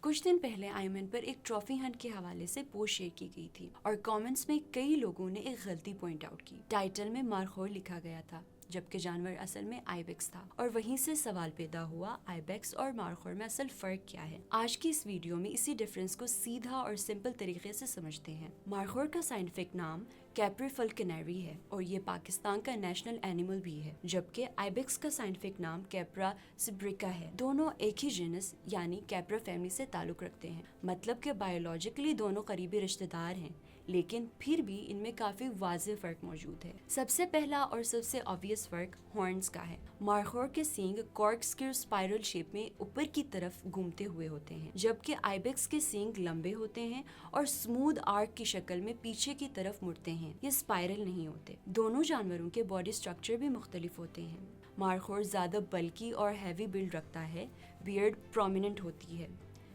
کچھ دن پہلے آئمن پر ایک ٹرافی ہنٹ کے حوالے سے پوسٹ شیئر کی گئی تھی اور کامنٹس میں کئی لوگوں نے ایک غلطی پوائنٹ آؤٹ کی. ٹائٹل میں مارخور لکھا گیا تھا جبکہ جانور اصل میں آئیبیکس تھا, اور وہیں سے سوال پیدا ہوا آئیبیکس اور مارخور میں اصل فرق کیا ہے. آج کی اس ویڈیو میں اسی ڈفرینس کو سیدھا اور سمپل طریقے سے سمجھتے ہیں. مارخور کا سائنٹیفک نام کیپری فلکنیری ہے اور یہ پاکستان کا نیشنل اینیمل بھی ہے, جبکہ آئیبیکس کا سائنٹیفک نام کیپرا سبریکا ہے. دونوں ایک ہی جینس یعنی کیپرا فیملی سے تعلق رکھتے ہیں, مطلب کہ بایولوجیکلی دونوں قریبی رشتہ دار ہیں, لیکن پھر بھی ان میں کافی واضح فرق موجود ہے. سب سے پہلا اور سب سے obvious فرق ہارنز کا ہے. مارخور کے سینگ کارک اسکیو اسپائرل شیپ میں اوپر کی طرف گھومتے ہوئے ہوتے ہیں, جبکہ آئیبیکس کے سینگ لمبے ہوتے ہیں اور اسموتھ آرک کی شکل میں پیچھے کی طرف مڑتے ہیں, یہ اسپائرل نہیں ہوتے. دونوں جانوروں کے باڈی اسٹرکچر بھی مختلف ہوتے ہیں. مارخور زیادہ بلکی اور ہیوی بلڈ رکھتا ہے, بیئرڈ پرومیننٹ ہوتی ہے,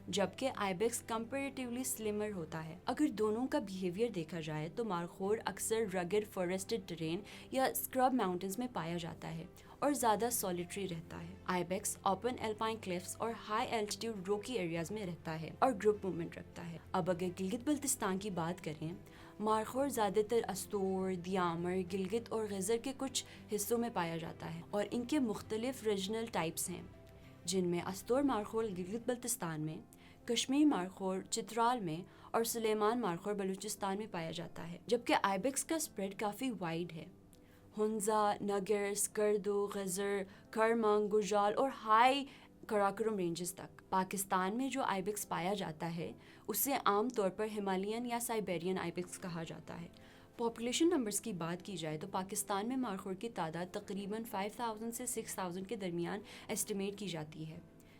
جبکہ آئیبیکس کمپیریٹیولی سلمر ہوتا ہے. اگر دونوں کا بیہیویئر دیکھا جائے تو مارخور اکثر رگڈ فارسٹڈ ٹرین یا اسکرب ماؤنٹینز میں پایا جاتا ہے اور زیادہ سولیٹری رہتا ہے. آئیبیکس اوپن الپائن کلفز اور ہائی الٹیٹیوڈ روکی ایریاز میں رہتا ہے اور گروپ موومنٹ رکھتا ہے. اب اگر گلگت بلتستان کی بات کریں, مارخور زیادہ تر استور, دیامر, گلگت اور غزر کے کچھ حصوں میں پایا جاتا ہے, اور ان کے مختلف ریجنل ٹائپس ہیں, جن میں استور مارخور گلگت بلتستان میں, کشمیر مارخور چترال میں اور سلیمان مارخور بلوچستان میں پایا جاتا ہے. جبکہ آئیبیکس کا اسپریڈ کافی وائڈ ہے, ہنزا, نگر, اسکردو, غزر, کرمنگ, گجرال اور ہائی کراکرم رینجز تک. پاکستان میں جو آئیبیکس پایا جاتا ہے اسے عام طور پر ہمالیین یا سائبیرین آئیبیکس کہا جاتا ہے. پاپولیشن نمبرز کی بات کی جائے تو پاکستان میں مارخور کی تعداد تقریباً 5000 سے 6000 کے درمیان ایسٹیمیٹ کی جاتی ہے,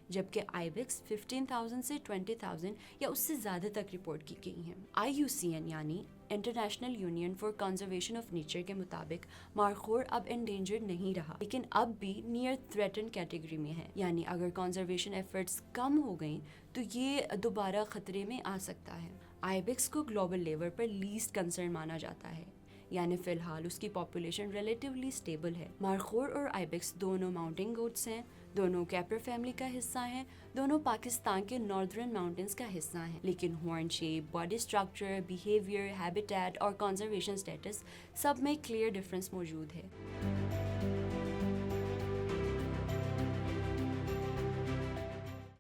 جبکہ آئیبیکس 15,000 سے 20,000 یا اس سے زیادہ تک رپورٹ کی گئی ہیں. IUCN یعنی international union for conservation of nature کے مطابق مارخور اب انڈینجرڈ نہیں رہا, لیکن اب بھی نیئر تھریٹن کیٹیگری میں ہے, یعنی اگر کنزرویشن ایفرٹس کم ہو گئیں تو یہ دوبارہ خطرے میں آ سکتا ہے. آئیبیکس کو گلوبل لیول پر لیسٹ کنسرن مانا جاتا ہے, یعنی فی الحال اس کی پاپولیشن ریلیٹیولی سٹیبل ہے. مارخور اور آئیبیکس دونوں ماؤنٹین گوٹس ہیں, دونوں کیپرا فیملی کا حصہ ہیں, دونوں پاکستان کے ناردرن ماؤنٹینز کا حصہ ہیں, لیکن horn shape, body structure, behaviour, habitat اور کنزرویشن سٹیٹس سب میں کلیئر ڈفرینس موجود ہے.